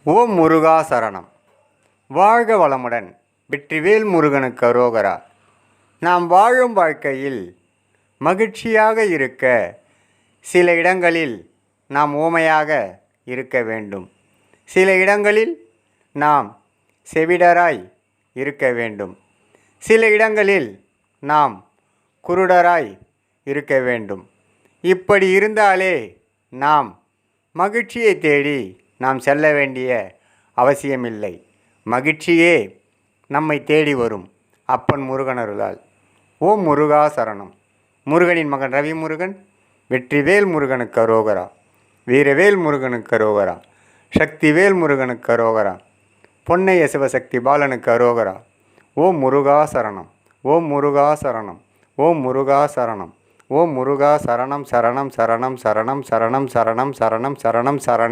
ஓம் முருகா சரணம். வாழ்க வளமுடன். வெற்றிவேல் முருகனுக்கு அரோகரா. நாம் வாழும் வாழ்க்கையில் மகிழ்ச்சியாக இருக்க சில இடங்களில் நாம் ஊமையாக இருக்க வேண்டும். சில இடங்களில் நாம் செவிடராய் இருக்க வேண்டும். சில இடங்களில் நாம் குருடராய் இருக்க வேண்டும். இப்படி இருந்தாலே நாம் மகிழ்ச்சியை தேடி நாம் செல்ல வேண்டிய அவசியமில்லை. மகிழ்ச்சியே நம்மை தேடி வரும் அப்பன் முருகன் அருளால். ஓம் முருகா சரணம். முருகனின் மகன் ரவி முருகன். வெற்றிவேல் முருகனுக்கு அரோகரா. வீரவேல் முருகனுக்கு அரோகரா. சக்திவேல் முருகனுக்கு அரோகரா. பொன்னைய சிவசக்தி பாலனுக்கு அரோகரா. ஓம் முருகா சரணம். ஓம் முருகா சரணம். ஓம் முருகா சரணம். ஓம் முருகா சரணம் சரணம் சரணம் சரணம் சரணம் சரணம் சரணம் சரணம் சரண.